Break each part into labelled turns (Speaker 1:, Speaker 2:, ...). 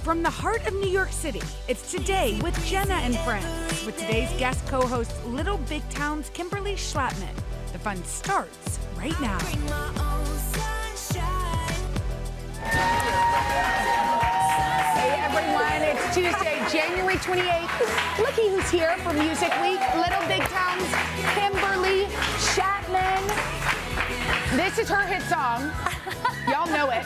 Speaker 1: From the heart of New York City, it's Today with Jenna and Friends, with today's guest co-host, Little Big Town's Kimberly Schlattman. The fun starts right now. Hey everyone, it's Tuesday, January 28th. Looky who's here for Music Week, Little Big Town's Kimberly Schlattman. This is her hit song. Y'all know it.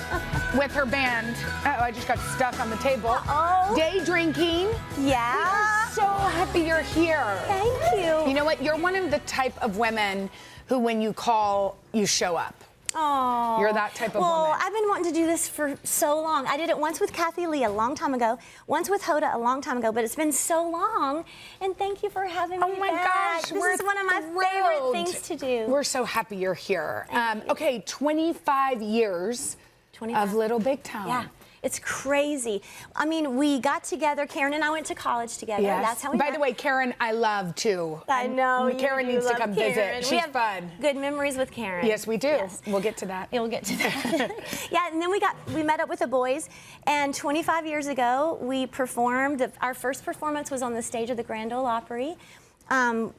Speaker 1: With her band. Uh-oh, I just got stuck on the table.
Speaker 2: Uh-oh.
Speaker 1: Day drinking.
Speaker 2: Yeah.
Speaker 1: We are so happy you're here.
Speaker 2: Thank you.
Speaker 1: You know what? You're one of the type of women who, when you call, you show up.
Speaker 2: Oh.
Speaker 1: You're that type of
Speaker 2: woman.
Speaker 1: woman.
Speaker 2: Well, I've been wanting to do this for so long. I did it once with Kathy Lee a long time ago, once with Hoda a long time ago, but it's been so long. And thank you for having me.
Speaker 1: Oh my
Speaker 2: back.
Speaker 1: gosh,
Speaker 2: this is one of my favorite things to do.
Speaker 1: We're so happy you're here. Okay, 25 years. 25. Of Little Big Town.
Speaker 2: Yeah, it's crazy. I mean, we got together. Karen and I went to college together.
Speaker 1: Yes.
Speaker 2: That's how we met.
Speaker 1: By the way, Karen, I love too.
Speaker 2: I know.
Speaker 1: Karen needs to come visit. She's fun.
Speaker 2: Good memories with Karen.
Speaker 1: Yes, we do. Yes. We'll get to that.
Speaker 2: Yeah, we'll get to that. Yeah, and then we met up with the boys, and 25 years ago, we performed. Our first performance was on the stage of the Grand Ole Opry.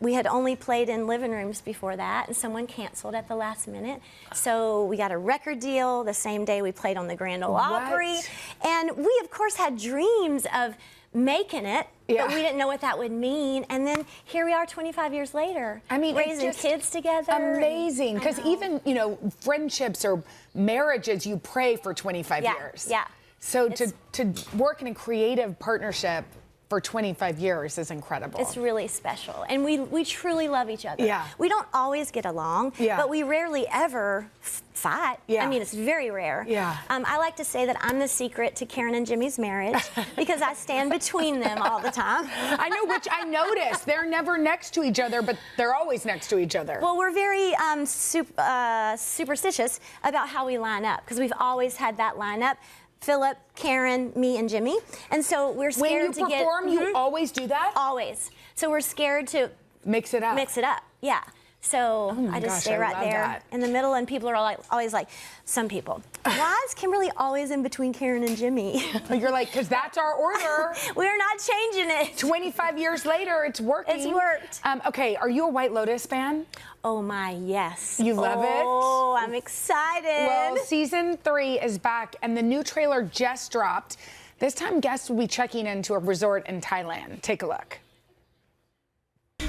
Speaker 2: We had only played in living rooms before that, and someone canceled at the last minute. So we got a record deal the same day we played on the Grand Ole Opry. And we, of course, had dreams of making it, but we didn't know what that would mean. And then here we are 25 years later. I mean, raising kids together.
Speaker 1: Amazing, because even, you know, friendships or marriages, you pray for 25 years.
Speaker 2: Yeah.
Speaker 1: So to work in a creative partnership for 25 years is incredible.
Speaker 2: It's really special. And we truly love each other.
Speaker 1: Yeah.
Speaker 2: We don't always get along, but we rarely ever fight.
Speaker 1: Yeah.
Speaker 2: I mean, it's very rare.
Speaker 1: Yeah.
Speaker 2: I like to say that I'm the secret to Karen and Jimmy's marriage because I stand between them all the time.
Speaker 1: I know, which I noticed. They're never next to each other, but they're always next to each other.
Speaker 2: Well, we're very superstitious about how we line up because we've always had that lineup. Philip, Karen, me, and Jimmy. And so we're scared to get...
Speaker 1: When you perform, you always do that?
Speaker 2: Always. So we're scared to...
Speaker 1: Mix it up.
Speaker 2: Mix it up, yeah. So I just stay right there in the middle, and people are always like, some people, why is Kimberly always in between Karen and Jimmy?
Speaker 1: You're like, because that's our order.
Speaker 2: We're not changing it.
Speaker 1: 25 years later, it's working.
Speaker 2: It's worked.
Speaker 1: Okay, are you a White Lotus fan?
Speaker 2: Oh my, yes.
Speaker 1: You love it?
Speaker 2: Oh, I'm excited.
Speaker 1: Well, season 3 is back, and the new trailer just dropped. This time, guests will be checking into a resort in Thailand. Take a look.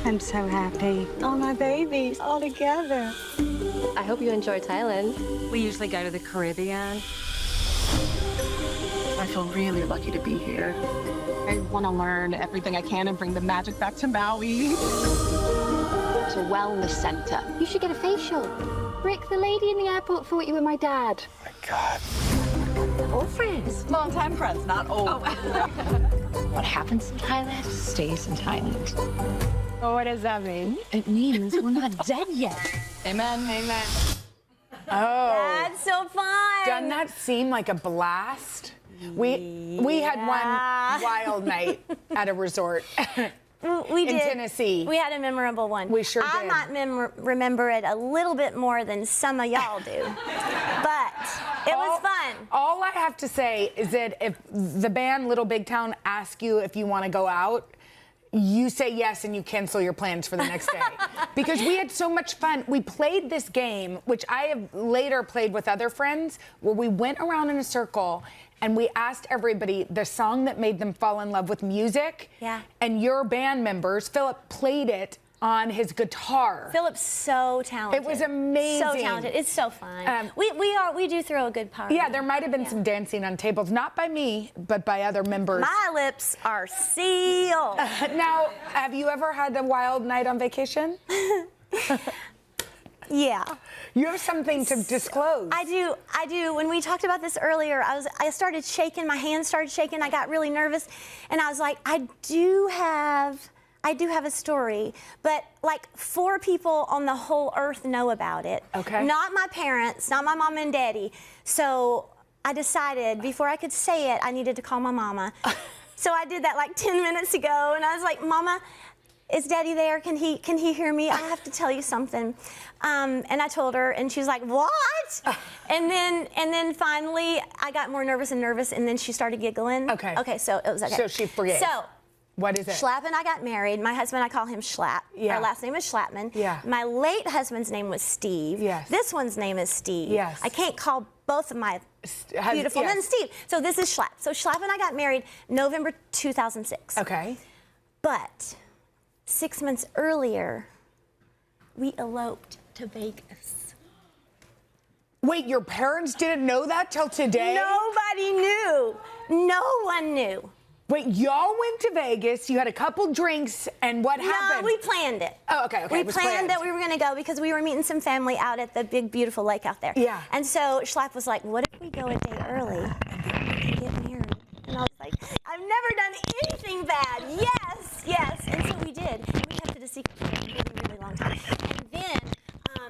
Speaker 3: I'm so happy. All my babies all together.
Speaker 4: I hope you enjoy Thailand.
Speaker 3: We usually go to the Caribbean. I feel really lucky to be here. I want to learn everything I can and bring the magic back to Maui.
Speaker 4: It's a wellness center. You should get a facial. Rick, the lady in the airport thought you were my dad.
Speaker 5: Oh my God.
Speaker 4: Old friends.
Speaker 3: Long-time friends, not old.
Speaker 4: Oh. What happens in Thailand stays in Thailand.
Speaker 3: Oh, what does that mean?
Speaker 4: It means we're not dead yet.
Speaker 3: Amen. Amen.
Speaker 1: Oh.
Speaker 2: That's so fun.
Speaker 1: Doesn't that seem like a blast? We had one wild night at a resort.
Speaker 2: We did.
Speaker 1: In Tennessee.
Speaker 2: We had a memorable one.
Speaker 1: We sure did.
Speaker 2: I might remember it a little bit more than some of y'all do. But it was fun.
Speaker 1: All I have to say is that if the band Little Big Town asks you if you want to go out, you say yes and you cancel your plans for the next day. Because we had so much fun. We played this game, which I have later played with other friends, where we went around in a circle and we asked everybody the song that made them fall in love with music.
Speaker 2: Yeah.
Speaker 1: And your band members, Philip, played it on his guitar.
Speaker 2: Philip's so talented.
Speaker 1: It was amazing.
Speaker 2: So talented. It's so fun. We do throw a good party.
Speaker 1: Yeah, there might have been some dancing on tables, not by me, but by other members.
Speaker 2: My lips are sealed.
Speaker 1: Now, have you ever had a wild night on vacation?
Speaker 2: Yeah.
Speaker 1: You have something to disclose.
Speaker 2: I do. When we talked about this earlier, I started shaking, my hands started shaking, I got really nervous, and I was like, I do have a story, but like 4 people on the whole earth know about it.
Speaker 1: Okay.
Speaker 2: Not my parents, not my mom and daddy. So I decided before I could say it, I needed to call my mama. So I did that like 10 minutes ago, and I was like, Mama, is Daddy there? Can he hear me? I have to tell you something. And I told her, and she's like, what? And then finally, I got more nervous and nervous, and then she started giggling.
Speaker 1: Okay.
Speaker 2: Okay, so it was okay.
Speaker 1: So she forgave.
Speaker 2: So.
Speaker 1: What is it?
Speaker 2: Schlapp and I got married. My husband, I call him Schlapp.
Speaker 1: Yeah.
Speaker 2: Our last name is Schlappman.
Speaker 1: Yeah.
Speaker 2: My late husband's name was Steve.
Speaker 1: Yes.
Speaker 2: This one's name is Steve.
Speaker 1: Yes.
Speaker 2: I can't call both of my beautiful men Steve. So this is Schlapp. So Schlapp and I got married November 2006.
Speaker 1: Okay.
Speaker 2: But 6 months earlier, we eloped to Vegas.
Speaker 1: Wait, your parents didn't know that till today?
Speaker 2: Nobody knew. No one knew.
Speaker 1: Wait, y'all went to Vegas, you had a couple drinks, and what happened?
Speaker 2: No, we planned it.
Speaker 1: Oh, okay,
Speaker 2: We planned that we were going to go because we were meeting some family out at the big, beautiful lake out there.
Speaker 1: Yeah.
Speaker 2: And so Schlapp was like, what if we go a day early and get married? And I was like, I've never done anything bad. Yes, yes. And so we did. And we kept it a secret for a really, really long time. And then,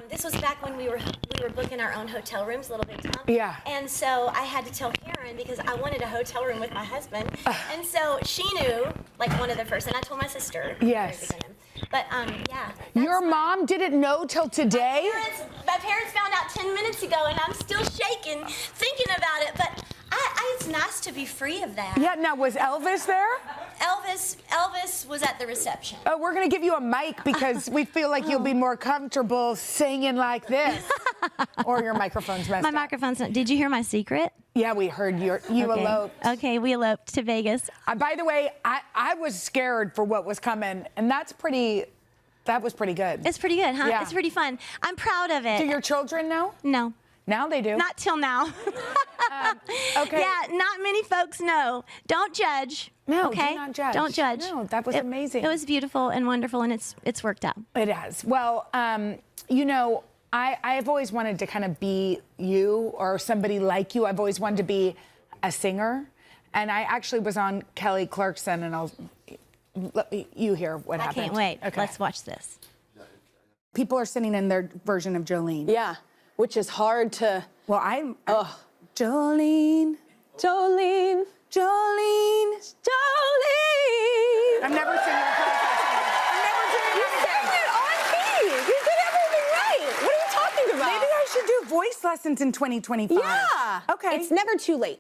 Speaker 2: this was back when we were booking our own hotel rooms, Little Big Town.
Speaker 1: Yeah.
Speaker 2: And so I had to tell Karen because I wanted a hotel room with my husband. And so she knew, like, one of the first, and I told my sister.
Speaker 1: Yes.
Speaker 2: But, yeah.
Speaker 1: Your mom didn't know till today?
Speaker 2: My parents found out 10 minutes ago, and I'm still shaking thinking about it. But it's nice to be free of that.
Speaker 1: Yeah, now was Elvis there?
Speaker 2: Elvis was at the reception.
Speaker 1: Oh, we're gonna give you a mic because we feel like you'll be more comfortable singing like this. Or your microphone's messed
Speaker 5: My
Speaker 1: up.
Speaker 5: microphone's not. Did you hear my secret?
Speaker 1: Yeah, we heard you
Speaker 5: Okay.
Speaker 1: eloped.
Speaker 5: Okay, we eloped to Vegas.
Speaker 1: By the way, I was scared for what was coming, and that was pretty good.
Speaker 5: It's pretty good, huh?
Speaker 1: Yeah.
Speaker 5: It's pretty fun. I'm proud of it.
Speaker 1: Do your children know?
Speaker 5: No.
Speaker 1: Now they do.
Speaker 5: Not till now.
Speaker 1: Okay.
Speaker 5: Yeah, not many folks know. Don't judge.
Speaker 1: No,
Speaker 5: okay?
Speaker 1: do not judge.
Speaker 5: Don't judge.
Speaker 1: No, that was amazing.
Speaker 5: It was beautiful and wonderful, and it's worked out.
Speaker 1: It has. Well, you know, I've always wanted to kind of be you or somebody like you. I've always wanted to be a singer. And I actually was on Kelly Clarkson, and I'll let you hear what happened.
Speaker 5: I can't wait.
Speaker 1: Okay.
Speaker 5: Let's watch this.
Speaker 1: People are sitting in their version of Jolene.
Speaker 6: Yeah, which is hard to.
Speaker 1: Well, Jolene, Jolene, Jolene, Jolene. I've never seen your voice. I've never seen your voice.
Speaker 6: on key. You did everything right. What are you talking about?
Speaker 1: Maybe I should do voice lessons in 2025.
Speaker 6: Yeah.
Speaker 1: Okay.
Speaker 6: It's never too late.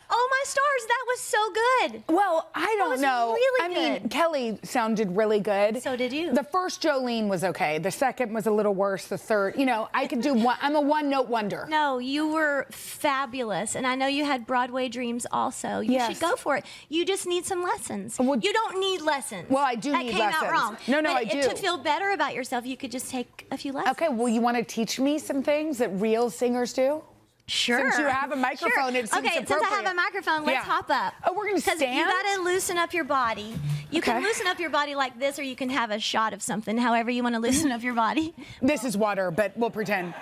Speaker 2: Oh, my stars, that was so good.
Speaker 1: Well, I don't
Speaker 2: was
Speaker 1: know.
Speaker 2: really
Speaker 1: I mean,
Speaker 2: good.
Speaker 1: Kelly sounded really good.
Speaker 2: So did you.
Speaker 1: The first Jolene was okay. The second was a little worse. The third, you know, I could do one. I'm a one-note wonder.
Speaker 5: No, you were fabulous, and I know you had Broadway dreams also. You
Speaker 1: Yes.
Speaker 5: should go for it. You just need some lessons.
Speaker 1: Well,
Speaker 5: you don't need lessons.
Speaker 1: Well, I do
Speaker 5: that
Speaker 1: need
Speaker 5: came
Speaker 1: lessons.
Speaker 5: out wrong.
Speaker 1: No,
Speaker 5: but
Speaker 1: I do.
Speaker 5: To feel better about yourself, you could just take a few lessons.
Speaker 1: Okay, well, you want to teach me some things that real singers do?
Speaker 5: Sure.
Speaker 1: Since you have a microphone,
Speaker 5: Sure.
Speaker 1: it seems
Speaker 5: Okay, since I have
Speaker 1: appropriate.
Speaker 5: a microphone, let's
Speaker 1: Yeah.
Speaker 5: hop up.
Speaker 1: Oh, we're gonna stand?
Speaker 5: You gotta loosen up your body. You can
Speaker 1: Okay.
Speaker 5: loosen up your body like this, or you can have a shot of something, however you want to loosen up your body.
Speaker 1: This is water, but we'll pretend.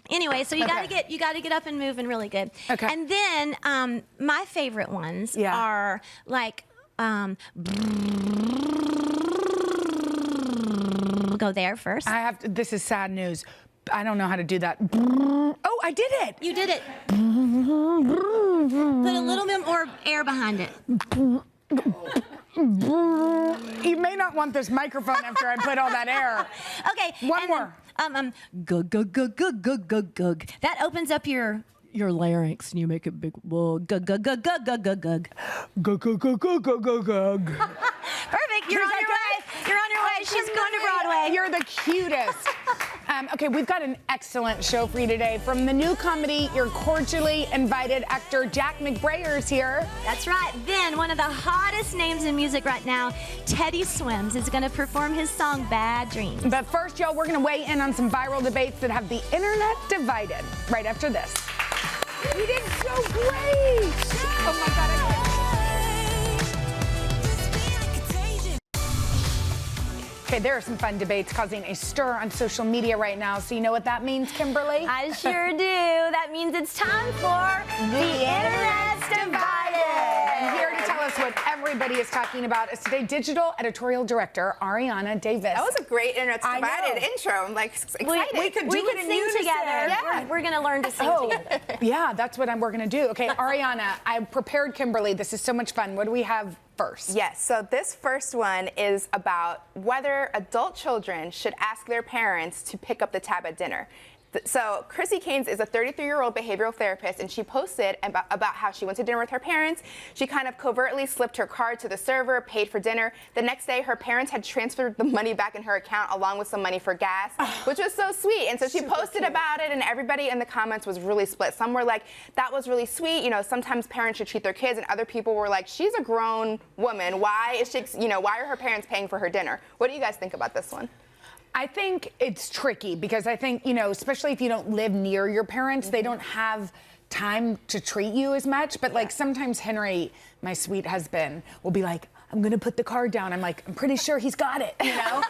Speaker 5: Anyway, so you
Speaker 1: Okay.
Speaker 5: gotta get up and moving really good.
Speaker 1: Okay.
Speaker 5: And then my favorite ones
Speaker 1: Yeah.
Speaker 5: are like go there first.
Speaker 1: This is sad news. I don't know how to do that. Oh, I did it.
Speaker 5: You did it. Put a little bit more air behind it.
Speaker 1: You may not want this microphone after I put all that air.
Speaker 5: Okay.
Speaker 1: One
Speaker 5: and
Speaker 1: more.
Speaker 5: Then, gug gug gug gug gug gug gug. That opens up your larynx and you make it big. Whoa, gug gug gug gug gug gug gug.
Speaker 1: Gug, gug, gug, gug, gug, gug, gug.
Speaker 5: Perfect. You're
Speaker 1: Is
Speaker 5: on
Speaker 1: that
Speaker 5: your
Speaker 1: good?
Speaker 5: way. You're on your way. She's going to Broadway.
Speaker 1: You're the cutest. Okay, we've got an excellent show for you today. From the new comedy, your cordially invited actor Jack McBrayer's here.
Speaker 5: That's right. Then one of the hottest names in music right now, Teddy Swims, is going to perform his song Bad Dreams.
Speaker 1: But first, y'all, we're going to weigh in on some viral debates that have the internet divided right after this. You did so great. Oh, my God. Okay, there are some fun debates causing a stir on social media right now. So you know what that means, Kimberly?
Speaker 2: I sure do. That means it's time for The Internet's Divided.
Speaker 1: And here to tell us what everybody is talking about is today digital editorial director Ariana Davis.
Speaker 7: That was a great Internet's
Speaker 1: I
Speaker 7: Divided
Speaker 1: know.
Speaker 7: intro. I'm like excited.
Speaker 1: We could do
Speaker 2: We
Speaker 1: it
Speaker 2: could
Speaker 1: in
Speaker 2: sing
Speaker 1: unison.
Speaker 2: together.
Speaker 7: Yeah.
Speaker 2: we're gonna learn to sing together.
Speaker 1: Yeah, that's what we're gonna do. Okay, Ariana, I prepared Kimberly. This is so much fun. What do we have first?
Speaker 7: Yes, so this first one is about whether adult children should ask their parents to pick up the tab at dinner. So Chrissy Caines is a 33-year-old behavioral therapist, and she posted about how she went to dinner with her parents. She kind of covertly slipped her card to the server, paid for dinner. The next day, her parents had transferred the money back in her account along with some money for gas, which was so sweet. And so she posted about it, and everybody in the comments was really split. Some were like, that was really sweet. You know, sometimes parents should treat their kids, and other people were like, she's a grown woman. Why is she, you know, why are her parents paying for her dinner? What do you guys think about this one?
Speaker 1: I think it's tricky because I think, you know, especially if you don't live near your parents, they don't have time to treat you as much. But like sometimes Henry, my sweet husband, will be like, I'm gonna put the card down. I'm like, I'm pretty sure he's got it, you know?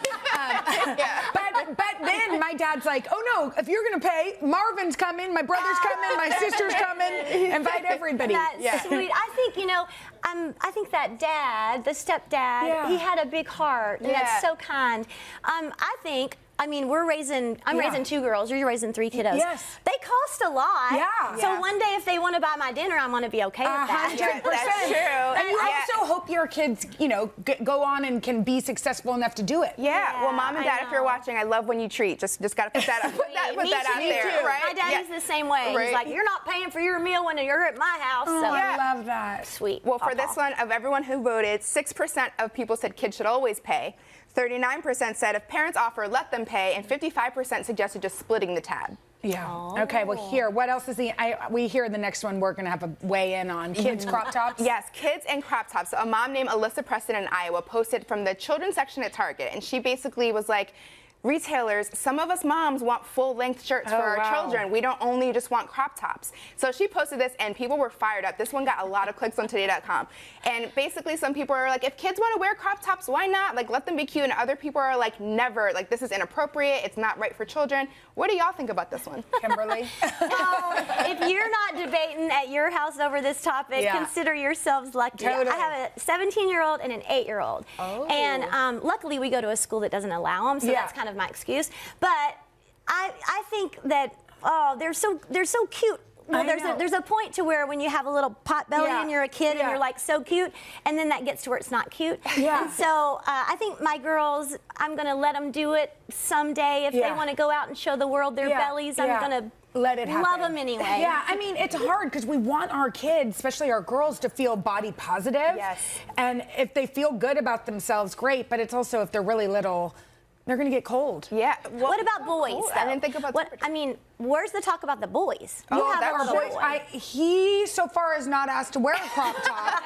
Speaker 1: But then my dad's like, oh no, if you're gonna pay, Marvin's coming, my brother's coming, my sister's coming, invite everybody.
Speaker 2: That's sweet. I think, you know, I think that dad, the stepdad, he had a big heart, and that's so kind. I mean, I'm raising 2 girls, you're raising 3 kiddos.
Speaker 1: Yes.
Speaker 2: They cost a lot.
Speaker 1: Yeah.
Speaker 2: So one day if they want to buy my dinner, I'm going to be okay with that.
Speaker 1: 100%.
Speaker 7: That's true.
Speaker 1: And you also hope your kids, you know, go on and can be successful enough to do it.
Speaker 7: Yeah. Well, Mom and Dad, if you're watching, I love when you treat. Just got to put that out there, right?
Speaker 2: My daddy's the same way. He's like, you're not paying for your meal when you're at my house. So
Speaker 1: I love that.
Speaker 2: Sweet.
Speaker 7: Well, for this one, of everyone who voted, 6% of people said kids should always pay. 39% said if parents offer, let them pay, and 55% suggested just splitting the tab.
Speaker 1: Yeah. Okay, well, here, what else is we hear the next one we're going to have a weigh in on. Kids crop tops?
Speaker 7: Yes, kids and crop tops. So a mom named Alyssa Preston in Iowa posted from the children's section at Target, and she basically was like, retailers, some of us moms want full-length shirts for our children. We don't only just want crop tops. So she posted this, and people were fired up. This one got a lot of clicks on Today.com. And basically, some people are like, if kids want to wear crop tops, why not? Like, let them be cute. And other people are like, never. Like, this is inappropriate. It's not right for children. What do y'all think about this one?
Speaker 1: Kimberly?
Speaker 2: If you're not debating at your house over this topic, consider yourselves lucky.
Speaker 1: Totally.
Speaker 2: I have a 17-year-old and an 8-year-old. And luckily, we go to a school that doesn't allow them, so that's kind of my excuse. But I think that they're so cute. Well, there's a point to where when you have a little pot belly and you're a kid and you're like so cute, and then that gets to where it's not cute. And so I think my girls, I'm gonna let them do it someday. If they want to go out and show the world their bellies, I'm gonna
Speaker 1: let it happen.
Speaker 2: Love them anyway.
Speaker 1: Yeah, I mean, it's hard because we want our kids, especially our girls, to feel body positive.
Speaker 7: Yes.
Speaker 1: And if they feel good about themselves, great. But it's also if they're really little, they're going to get cold.
Speaker 7: Yeah.
Speaker 2: Well, what about boys? Though?
Speaker 7: I didn't think about that.
Speaker 2: I mean, where's the talk about the boys?
Speaker 7: Oh,
Speaker 2: You have
Speaker 7: that
Speaker 2: a little
Speaker 7: boys.
Speaker 2: boy.
Speaker 1: He so far has not asked to wear a crop top.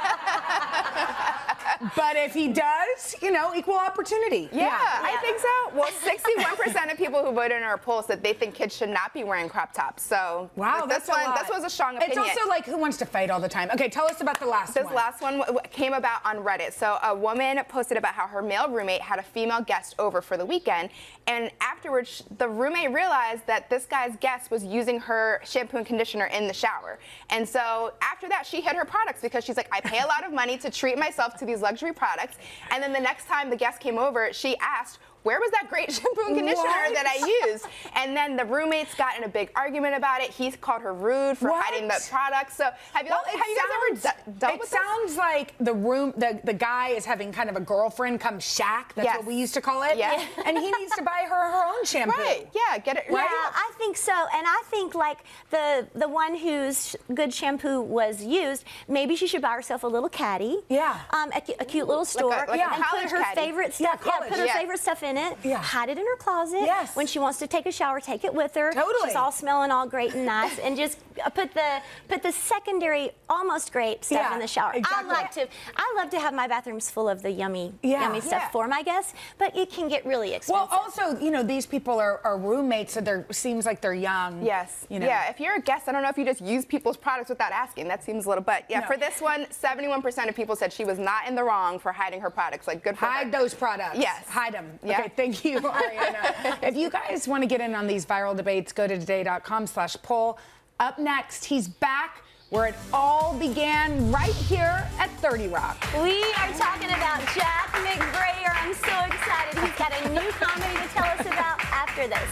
Speaker 1: But if he does, you know, equal opportunity.
Speaker 7: Yeah, I think so. Well, 61% of people who voted in our poll said they think kids should not be wearing crop tops. So
Speaker 1: wow,
Speaker 7: this was a strong opinion.
Speaker 1: It's also like who wants to fight all the time. Okay, tell us about the last one.
Speaker 7: This last one came about on Reddit. So a woman posted about how her male roommate had a female guest over for the weekend, and afterwards the roommate realized that this guy's guest was using her shampoo and conditioner in the shower. And so after that, she hid her products because she's like, I pay a lot of money to treat myself to these luxury products. And then the next time the guest came over, she asked, where was that great shampoo and conditioner that I used? And then the roommates got in a big argument about it. He called her rude for hiding the products. So have you guys ever dealt with this?
Speaker 1: It sounds like the guy is having kind of a girlfriend come shack. That's what we used to call it.
Speaker 7: Yeah.
Speaker 1: And he needs to buy her own shampoo.
Speaker 7: Right. Yeah. Get it.
Speaker 2: Yeah,
Speaker 7: Right.
Speaker 2: I think so. And I think like the one whose good shampoo was used, maybe she should buy herself a little caddy.
Speaker 1: Yeah.
Speaker 2: A cute little store.
Speaker 7: like a
Speaker 2: and put
Speaker 7: college
Speaker 2: her
Speaker 7: caddy.
Speaker 2: favorite stuff.
Speaker 1: college.
Speaker 2: Put her favorite stuff in it.
Speaker 1: Yeah.
Speaker 2: Hide it in her closet.
Speaker 1: Yes.
Speaker 2: When she wants to take a shower, take it with her.
Speaker 1: Totally.
Speaker 2: She's all smelling all great and nice, and just put the secondary, almost great stuff in the shower.
Speaker 1: Exactly.
Speaker 2: I love to have my bathrooms full of the yummy stuff for my guests, but it can get really expensive.
Speaker 1: Well, also, you know, these people are roommates, so seems like they're young.
Speaker 7: Yes.
Speaker 1: You know.
Speaker 7: Yeah. If you're a guest, I don't know if you just use people's products without asking. That seems a little. But yeah, for this one, 71% of people said she was not in the wrong for hiding her products. Like, good for her.
Speaker 1: Hide those products.
Speaker 7: Yes.
Speaker 1: Hide them.
Speaker 7: Yeah.
Speaker 1: Okay, thank you, Ariana. If you guys want to get in on these viral debates, go to today.com/poll. Up next, he's back where it all began right here at 30 Rock.
Speaker 2: We are talking about Jack McBrayer. I'm so excited. He's got a new comedy to tell us about after this.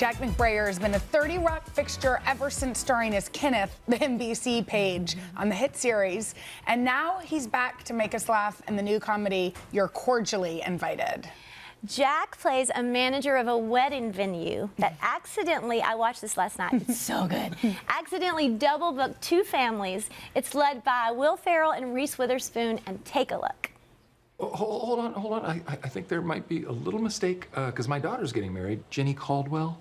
Speaker 1: Jack McBrayer has been a 30 Rock fixture ever since starring as Kenneth, the NBC page, on the hit series. And now he's back to make us laugh in the new comedy, You're Cordially Invited.
Speaker 2: Jack plays a manager of a wedding venue that accidentally, I watched this last night, it's so good, accidentally double booked 2 families. It's led by Will Ferrell and Reese Witherspoon, and take a look.
Speaker 8: Hold on. I think there might be a little mistake, because my daughter's getting married, Jenny Caldwell.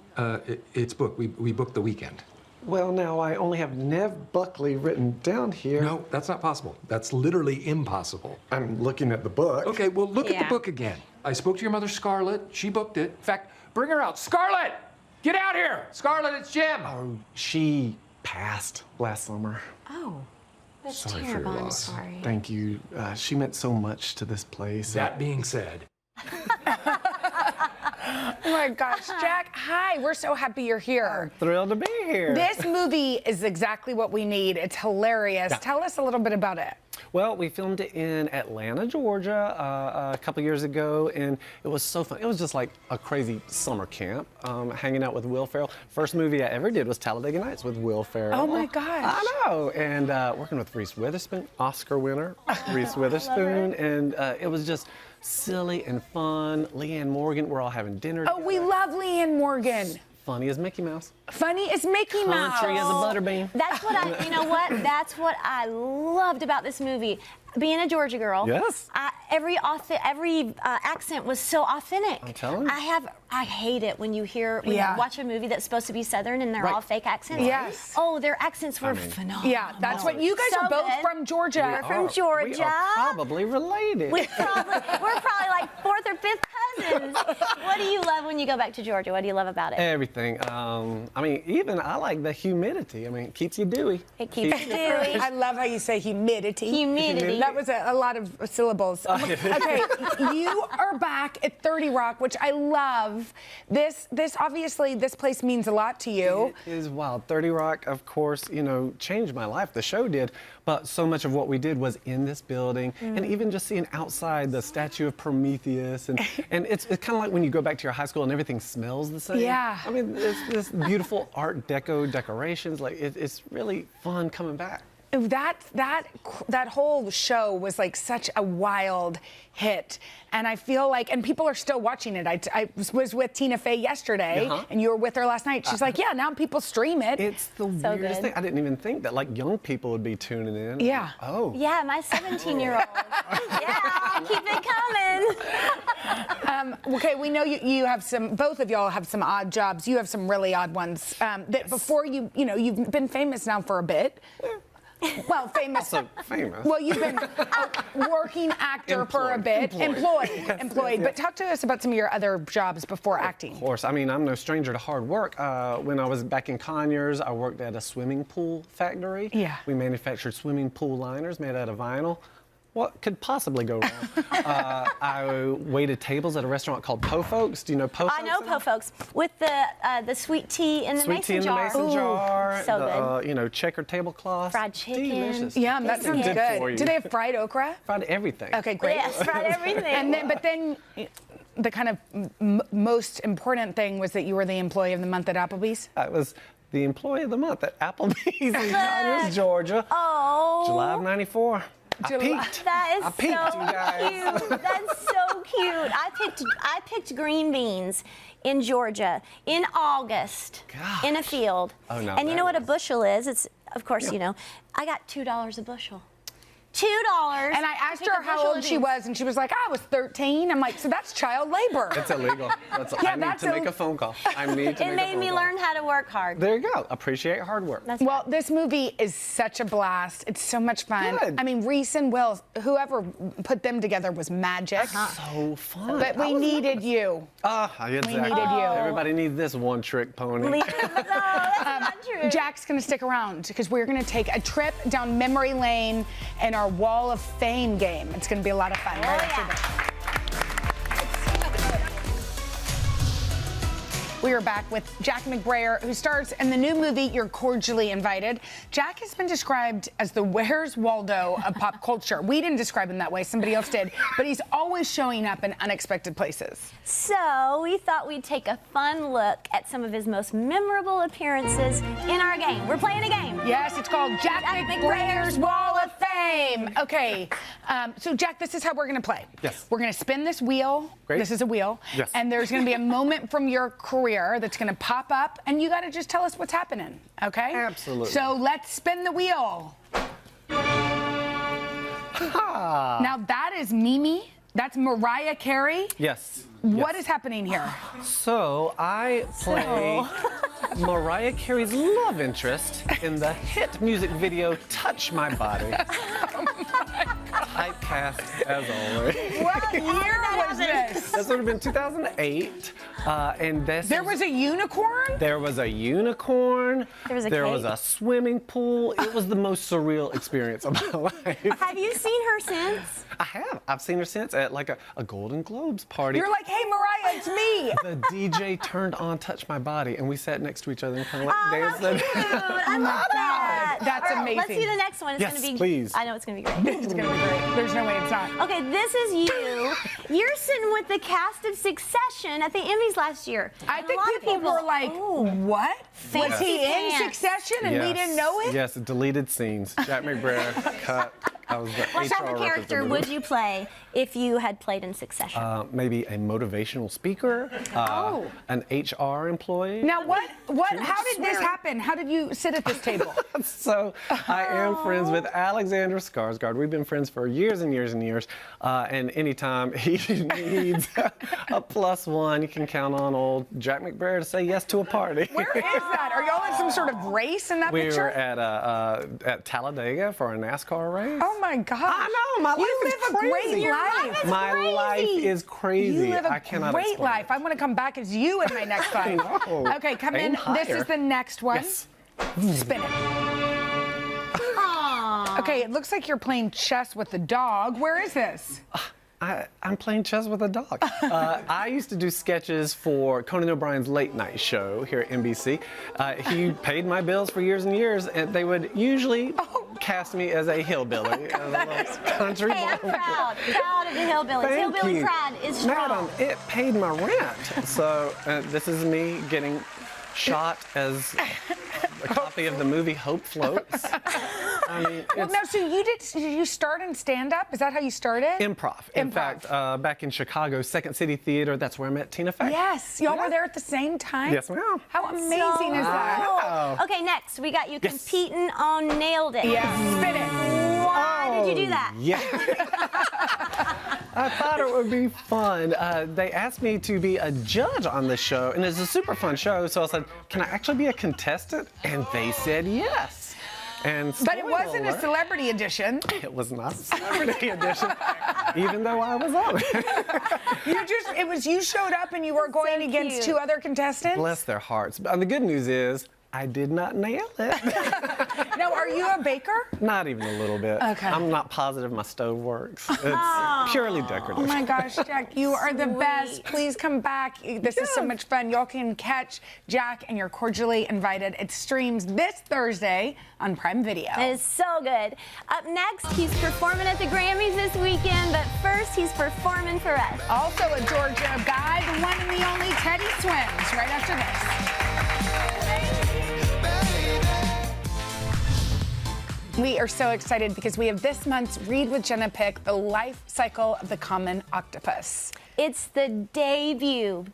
Speaker 8: It's booked. We booked the weekend.
Speaker 9: Well, now I only have Nev Buckley written down here.
Speaker 8: No, that's not possible. That's literally impossible.
Speaker 9: I'm looking at the book.
Speaker 8: Okay, well, look at the book again. I spoke to your mother, Scarlett. She booked it. In fact, bring her out. Scarlett! Get out here! Scarlett, it's Jim!
Speaker 9: Oh, she passed last summer.
Speaker 4: Oh, that's
Speaker 8: Sorry for your
Speaker 4: terrible. I'm
Speaker 8: loss.
Speaker 4: sorry.
Speaker 9: Thank you. She meant so much to this place.
Speaker 8: That being said,
Speaker 1: Oh my gosh, Jack, hi. We're so happy you're here.
Speaker 9: Thrilled to be here.
Speaker 1: This movie is exactly what we need. It's hilarious.
Speaker 9: Yeah.
Speaker 1: Tell us a little bit about it.
Speaker 9: Well, we filmed it in Atlanta, Georgia, a couple years ago, and it was so fun. It was just like a crazy summer camp, hanging out with Will Ferrell. First movie I ever did was Talladega Nights with Will Ferrell.
Speaker 1: Oh my gosh.
Speaker 9: I know, and working with Reese Witherspoon, Oscar winner, Reese Witherspoon, and it was just silly and fun. Leanne Morgan, we're all having dinner
Speaker 1: Oh, we love Leanne Morgan.
Speaker 9: Funny as Mickey Mouse.
Speaker 1: Funny as Mickey Mouse.
Speaker 9: Country as a butterbean.
Speaker 2: That's what you know what? That's what I loved about this movie. Being a Georgia girl,
Speaker 9: Yes.
Speaker 2: Every accent was so authentic.
Speaker 9: I'm telling you.
Speaker 2: I hate it when you watch a movie that's supposed to be Southern and they're
Speaker 9: Right.
Speaker 2: all fake accents.
Speaker 1: Yes.
Speaker 2: Oh, their accents were phenomenal.
Speaker 1: Yeah, that's what you guys
Speaker 2: So
Speaker 1: are both
Speaker 2: good.
Speaker 1: from Georgia.
Speaker 2: We're from Georgia.
Speaker 9: We are probably related.
Speaker 2: We're probably like 4th or 5th cousins. What do you love when you go back to Georgia? What do you love about it?
Speaker 9: Everything. I mean, even I like the humidity. I mean, it keeps you dewy.
Speaker 2: It keeps you dewy.
Speaker 1: I love how you say humidity.
Speaker 2: Humidity.
Speaker 1: That was a lot of syllables. Okay, you are back at 30 Rock, which I love. This obviously, this place means a lot to you.
Speaker 9: It is wild. 30 Rock, of course, changed my life. The show did. But so much of what we did was in this building. And even just seeing outside the statue of Prometheus. And it's kind of like when you go back to your high school and everything smells the same.
Speaker 1: Yeah.
Speaker 9: I mean, it's this beautiful Art Deco decorations. Like, it's really fun coming back.
Speaker 1: That whole show was like such a wild hit, and I feel like, and people are still watching it. I was with Tina Fey yesterday, and you were with her last night. She's like, yeah, now people stream it.
Speaker 9: It's the weirdest thing. I didn't even think that like young people would be tuning in.
Speaker 1: Yeah.
Speaker 9: Oh.
Speaker 2: Yeah, my 17-year-old. Yeah, keep it coming.
Speaker 1: Okay, we know you have both of y'all have some odd jobs. You have some really odd ones. That before you've been famous now for a bit. Well, famous.
Speaker 9: Also famous.
Speaker 1: Well, you've been a working actor for a bit. Employed.
Speaker 9: Yes.
Speaker 1: But talk to us about some of your other jobs before acting.
Speaker 9: Of course. I mean, I'm no stranger to hard work. When I was back in Conyers, I worked at a swimming pool factory.
Speaker 1: Yeah.
Speaker 9: We manufactured swimming pool liners made out of vinyl. What could possibly go wrong? I waited tables at a restaurant called Po Folks. Do you know Po Folks?
Speaker 2: I know Po Folks with the sweet tea in the
Speaker 9: Sweet
Speaker 2: mason
Speaker 9: tea in
Speaker 2: jar.
Speaker 9: the mason jar.
Speaker 2: So good.
Speaker 9: Checkered tablecloths.
Speaker 2: Fried chicken.
Speaker 9: Delicious.
Speaker 1: Yeah, that sounds
Speaker 9: Good for
Speaker 1: good.
Speaker 9: you.
Speaker 1: Do they have fried okra?
Speaker 9: Fried everything.
Speaker 1: Okay, great.
Speaker 2: Yes, fried everything.
Speaker 1: But then the kind of most important thing was that you were the employee of the month at Applebee's.
Speaker 9: I was the employee of the month at Applebee's in Conyers, Georgia.
Speaker 2: Oh.
Speaker 9: July of '94. I peaked.
Speaker 2: That is
Speaker 9: I peaked,
Speaker 2: so
Speaker 9: you guys.
Speaker 2: cute. That's so cute. I picked green beans in Georgia in August in a field.
Speaker 9: Oh, no,
Speaker 2: and you
Speaker 9: that
Speaker 2: know what a
Speaker 9: was-
Speaker 2: bushel is? It's of course I got $2 a bushel. $2.
Speaker 1: And I asked her how old she was, and she was like, I was 13. I'm like, so that's child labor.
Speaker 9: It's illegal. I need to make a phone call. I need to make a phone call.
Speaker 2: It made me learn how to work hard.
Speaker 9: There you go. Appreciate hard work.
Speaker 1: Well, this movie is such a blast. It's so much fun.
Speaker 9: Good.
Speaker 1: I mean, Reese and Will, whoever put them together was magic.
Speaker 9: So fun.
Speaker 1: But we needed you.
Speaker 9: Exactly.
Speaker 1: We needed you.
Speaker 9: Everybody needs this one-trick pony.
Speaker 2: That's not true.
Speaker 1: Jack's gonna stick around because we're gonna take a trip down memory lane in our Wall of Fame game. It's gonna be a lot of fun. Right after this. We are back with Jack McBrayer, who stars in the new movie You're Cordially Invited. Jack has been described as the Where's Waldo of pop culture. We didn't describe him that way, somebody else did, but he's always showing up in unexpected places.
Speaker 2: So we thought we'd take a fun look at some of his most memorable appearances in our game. We're playing a game.
Speaker 1: Yes, it's called Jack McBrayer's Wall of Fame. Okay, so Jack, this is how we're gonna play.
Speaker 9: Yes.
Speaker 1: We're gonna spin this wheel.
Speaker 9: Great.
Speaker 1: This is a wheel.
Speaker 9: Yes.
Speaker 1: And there's gonna be a moment from your career that's gonna pop up, and you gotta just tell us what's happening, okay?
Speaker 9: Absolutely.
Speaker 1: So let's spin the wheel. Now that is Mimi. That's Mariah Carey.
Speaker 9: Yes.
Speaker 1: What is happening here?
Speaker 9: So I play Mariah Carey's love interest in the hit music video "Touch My Body." Typecast as always.
Speaker 1: What year was this?
Speaker 9: This would have been 2008, and this.
Speaker 1: There was a unicorn?
Speaker 9: There was a unicorn.
Speaker 2: There was a
Speaker 9: There was
Speaker 2: cake.
Speaker 9: a swimming pool. It was the most surreal experience of my life.
Speaker 2: Have you seen her since?
Speaker 9: I have. I've seen her since at like a Golden Globes party.
Speaker 1: You're like, hey, Mariah, it's me.
Speaker 9: The DJ turned on "Touch My Body," and we sat next to each other and kind of like
Speaker 2: Oh,
Speaker 9: danced.
Speaker 2: how cute. I love that.
Speaker 1: That's
Speaker 2: All right,
Speaker 1: amazing.
Speaker 2: Let's see the next one. It's
Speaker 9: Yes,
Speaker 2: gonna be
Speaker 9: please.
Speaker 2: I know it's gonna be great.
Speaker 1: It's gonna be great. There's no way it's not.
Speaker 2: Okay, this is you. You're sitting with the cast of Succession at the Emmys last year.
Speaker 1: I
Speaker 2: And a
Speaker 1: think
Speaker 2: lot of
Speaker 1: people were like, what? Was
Speaker 2: Fancy
Speaker 1: he in
Speaker 2: pants.
Speaker 1: Succession and we didn't know it?
Speaker 9: Yes, deleted scenes. Jack McBrayer cut. I was the
Speaker 2: What type
Speaker 9: HR
Speaker 2: of character would
Speaker 9: representative.
Speaker 2: you play if you had played in Succession?
Speaker 9: Maybe a motivational speaker, an HR employee.
Speaker 1: Now, how did this happen? How did you sit at this table?
Speaker 9: So I am friends with Alexander Skarsgård. We've been friends for years and years and years. And anytime he needs a plus one, you can count on old Jack McBrayer to say yes to a party.
Speaker 1: Where is that? Are y'all in some sort of race in that
Speaker 9: We
Speaker 1: picture?
Speaker 9: were at Talladega for a NASCAR race.
Speaker 1: Oh my gosh.
Speaker 9: I know, my life
Speaker 1: You
Speaker 9: is
Speaker 1: live a great
Speaker 9: crazy.
Speaker 1: life.
Speaker 9: My life is crazy.
Speaker 1: You live
Speaker 9: I
Speaker 1: a
Speaker 9: cannot
Speaker 1: great
Speaker 9: explain
Speaker 1: life.
Speaker 9: it.
Speaker 1: I want to come back as you in my next life.
Speaker 9: know.
Speaker 1: Okay, come
Speaker 9: Aim
Speaker 1: in. This
Speaker 9: higher.
Speaker 1: is the next one.
Speaker 9: Yes.
Speaker 1: Spin it. Okay, it looks like you're playing chess with the dog. Where is this?
Speaker 9: I'm playing chess with a dog. I used to do sketches for Conan O'Brien's late night show here at NBC. He paid my bills for years and years, and they would usually cast me as a hillbilly, as a little country
Speaker 2: Hey, I'm
Speaker 9: boy.
Speaker 2: proud of the Hillbillies.
Speaker 9: Thank
Speaker 2: Hillbilly
Speaker 9: you.
Speaker 2: pride is strong.
Speaker 9: Madam, it paid my rent. So this is me getting shot as a copy of the movie Hope Floats. I mean,
Speaker 1: Well,
Speaker 9: it's
Speaker 1: no, so did you start in stand-up? Is that how you started?
Speaker 9: improv. In fact, back in Chicago, Second City Theater, that's where I met Tina Fey.
Speaker 1: Yes, y'all were there at the same time?
Speaker 9: Yes, ma'am.
Speaker 1: How amazing is that?
Speaker 9: Wow.
Speaker 2: Okay, next we got you
Speaker 9: Yes.
Speaker 2: competing on Nailed It.
Speaker 1: Yeah, spin it.
Speaker 2: Why did you do that?
Speaker 9: Yeah. I thought it would be fun. They asked me to be a judge on the show, and it's a super fun show. So I said, "Can I actually be a contestant?" And they said yes. And
Speaker 1: But it
Speaker 9: spoiler
Speaker 1: wasn't a
Speaker 9: alert,
Speaker 1: celebrity edition.
Speaker 9: It was not a celebrity edition, even though I was on it.
Speaker 1: It was you showed up and you were going against
Speaker 2: cute.
Speaker 1: two other contestants?
Speaker 9: Bless their hearts. But the good news is, I did not nail it.
Speaker 1: Now, are you a baker?
Speaker 9: Not even a little bit.
Speaker 1: Okay.
Speaker 9: I'm not positive my stove works. It's purely decorative.
Speaker 1: Oh my gosh, Jack, you are the best. Please come back. This is so much fun. Y'all can catch Jack and You're Cordially Invited. It streams this Thursday on Prime Video.
Speaker 2: It is so good. Up next, he's performing at the Grammys this weekend, but first he's performing for us.
Speaker 1: Also a Georgia guy, the one and the only Teddy Swims, right after this. We are so excited because we have this month's Read with Jenna pick, The Life Cycle of the Common Octopus.
Speaker 2: It's the debut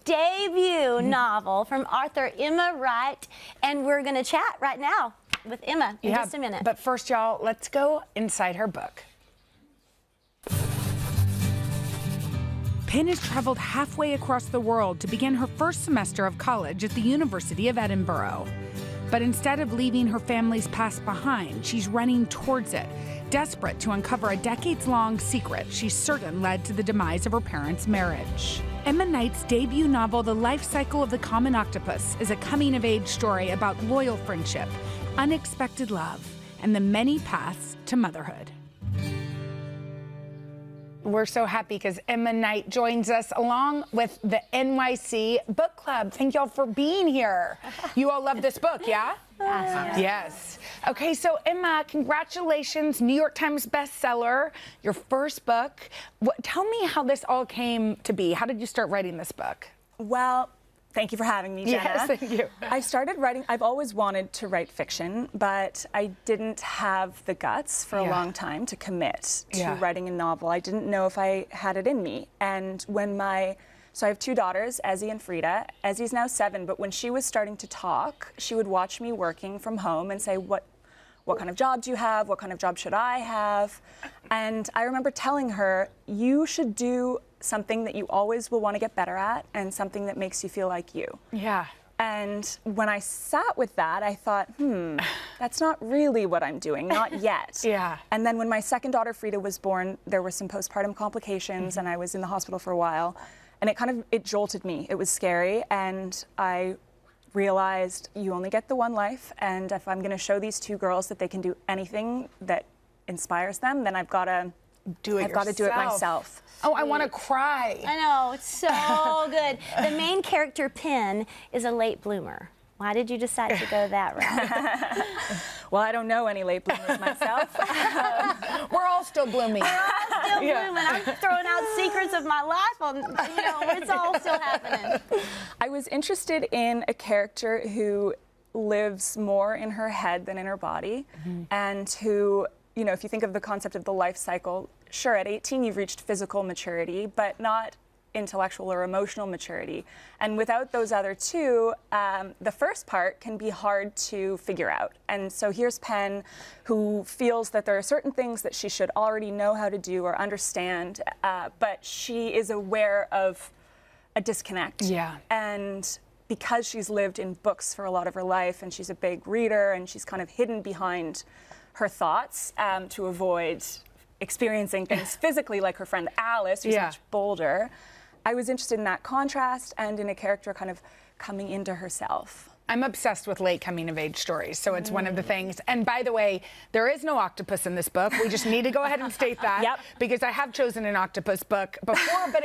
Speaker 2: novel from author Emma Wright, and we're going to chat right now with Emma in just a minute.
Speaker 1: But first, y'all, let's go inside her book. Pin has traveled halfway across the world to begin her first semester of college at the University of Edinburgh. But instead of leaving her family's past behind, she's running towards it, desperate to uncover a decades-long secret she's certain led to the demise of her parents' marriage. Emma Knight's debut novel, The Life Cycle of the Common Octopus, is a coming-of-age story about loyal friendship, unexpected love, and the many paths to motherhood. we're so happy because Emma Knight joins us along with the NYC Book Club. Thank y'all for being here. You all love this book, yeah? Yes. Okay, so Emma, congratulations, New York Times bestseller, your first book. Tell me how this all came to be. How did you start writing this book?
Speaker 6: Well, thank you for having me, Jenna.
Speaker 1: Yes, thank you.
Speaker 6: I started writing, I've always wanted to write fiction, but I didn't have the guts for a long time to commit to writing a novel. I didn't know if I had it in me. And when so I have two daughters, Ezzy and Frida. Ezzy's now 7, but when she was starting to talk, she would watch me working from home and say, what kind of job do you have? What kind of job should I have? And I remember telling her, you should do something that you always will want to get better at and something that makes you feel like you.
Speaker 1: Yeah.
Speaker 6: And when I sat with that, I thought, that's not really what I'm doing, not yet.
Speaker 1: Yeah.
Speaker 6: And then when my second daughter, Frida, was born, there were some postpartum complications and I was in the hospital for a while. And it jolted me. It was scary. And I realized you only get the one life. And if I'm going to show these two girls that they can do anything that inspires them, then I've got to do it myself.
Speaker 1: Oh, I want to cry.
Speaker 2: I know, it's so good. The main character, Penn, is a late bloomer. Why did you decide to go that route?
Speaker 6: Well, I don't know any late bloomers myself.
Speaker 1: We're all still blooming.
Speaker 2: We're all still blooming. I'm throwing out secrets of my life. It's all still happening.
Speaker 6: I was interested in a character who lives more in her head than in her body, and who, if you think of the concept of the life cycle, sure, at 18 you've reached physical maturity, but not intellectual or emotional maturity. And without those other two, the first part can be hard to figure out. And so here's Penn, who feels that there are certain things that she should already know how to do or understand, but she is aware of a disconnect.
Speaker 1: Yeah.
Speaker 6: And because she's lived in books for a lot of her life, and she's a big reader, and she's kind of hidden behind her thoughts to avoid experiencing things physically, like her friend Alice, who's much bolder. I was interested in that contrast and in a character kind of coming into herself.
Speaker 1: I'm obsessed with late coming of age stories, so it's one of the things. And by the way, there is no octopus in this book. We just need to go ahead and state that, because I have chosen an octopus book before, but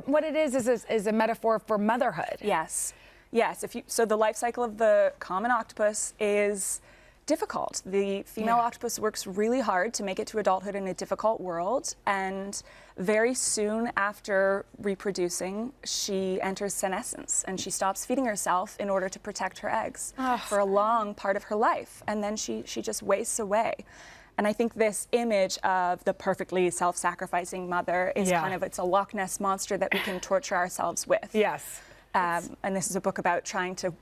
Speaker 1: what it is a metaphor for motherhood.
Speaker 6: Yes, yes. So the life cycle of the common octopus is difficult. The female octopus works really hard to make it to adulthood in a difficult world, and very soon after reproducing, she enters senescence, and she stops feeding herself in order to protect her eggs for a long part of her life, and then she just wastes away. And I think this image of the perfectly self-sacrificing mother is it's a Loch Ness monster that we can torture ourselves with.
Speaker 1: Yes.
Speaker 6: And this is a book about trying to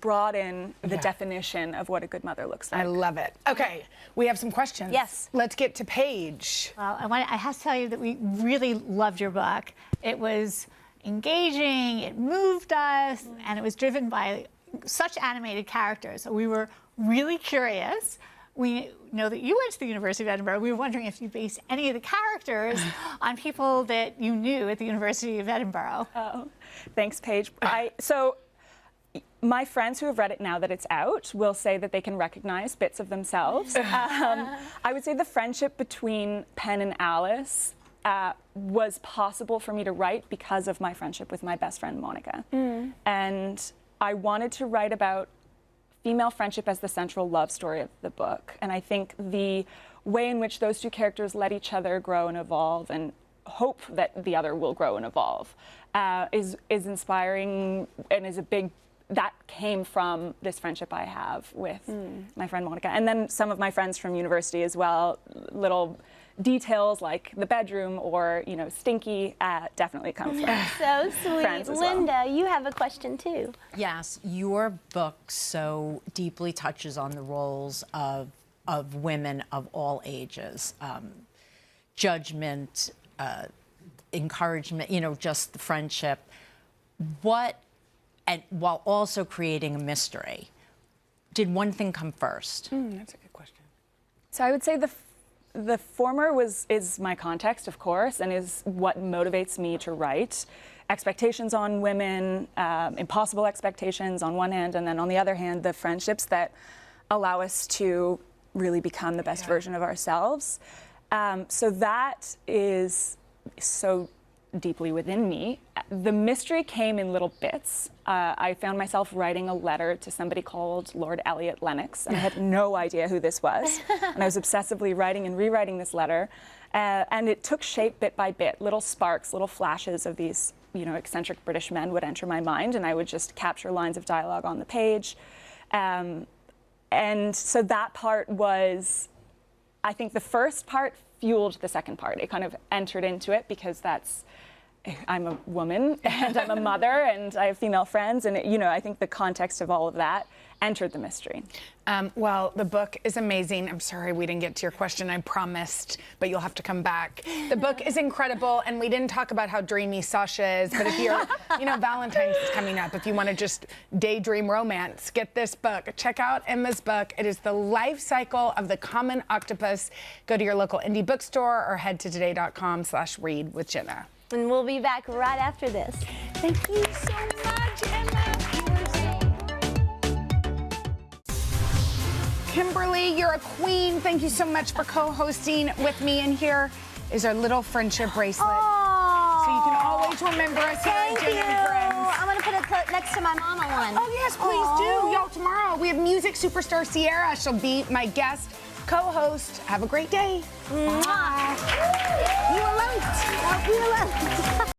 Speaker 6: broaden the definition of what a good mother looks like.
Speaker 1: I love it. Okay, we have some questions.
Speaker 2: Yes.
Speaker 1: Let's get to Paige.
Speaker 10: Well, I have to tell you that we really loved your book. It was engaging, it moved us, and it was driven by such animated characters. So we were really curious. We know that you went to the University of Edinburgh. We were wondering if you based any of the characters on people that you knew at the University of Edinburgh.
Speaker 6: Oh, thanks, Paige. My friends who have read it now that it's out will say that they can recognize bits of themselves. I would say the friendship between Penn and Alice was possible for me to write because of my friendship with my best friend, Monica. And I wanted to write about female friendship as the central love story of the book. And I think the way in which those two characters let each other grow and evolve and hope that the other will grow and evolve is inspiring and is a big that came from this friendship I have with my friend Monica. And then some of my friends from university as well, little details like the bedroom or, Stinky definitely come from
Speaker 2: So sweet.
Speaker 6: friends as
Speaker 2: Linda, you have a question too.
Speaker 11: Yes, your book so deeply touches on the roles of women of all ages. Judgment, encouragement, just the friendship. And while also creating a mystery, did one thing come first?
Speaker 1: That's a good question.
Speaker 6: So I would say the former is my context, of course, and is what motivates me to write. Expectations on women, impossible expectations on one hand, and then on the other hand, the friendships that allow us to really become the best version of ourselves. So that is so deeply within me. The mystery came in little bits. I found myself writing a letter to somebody called Lord Elliot Lennox, and I had no idea who this was. And I was obsessively writing and rewriting this letter, and it took shape bit by bit. Little sparks, little flashes of these, eccentric British men would enter my mind, and I would just capture lines of dialogue on the page. And so that part was, I think the first part fueled the second part. It kind of entered into it because I'm a woman and I'm a mother and I have female friends, and I think the context of all of that entered the mystery.
Speaker 1: Well, the book is amazing. I'm sorry we didn't get to your question. I promised, but you'll have to come back. The book is incredible, and we didn't talk about how dreamy Sasha is, but if you're, Valentine's is coming up. If you want to just daydream romance, get this book. Check out Emma's book. It is The Life Cycle of the Common Octopus. Go to your local indie bookstore or head to today.com/read with Jenna.
Speaker 2: And we'll be back right after this.
Speaker 1: Thank you so much, Emma. Kimberly, you're a queen. Thank you so much for co-hosting with me. And here is our little friendship bracelet.
Speaker 2: Oh,
Speaker 1: so you can always remember us here at Jenna Friends.
Speaker 2: I'm going to put it next to my mama one.
Speaker 1: Oh, yes, please do. Y'all, tomorrow we have music superstar Sierra. She'll be my guest co-host. Have a great day.
Speaker 2: Mwah.
Speaker 1: You alone.
Speaker 2: You alone.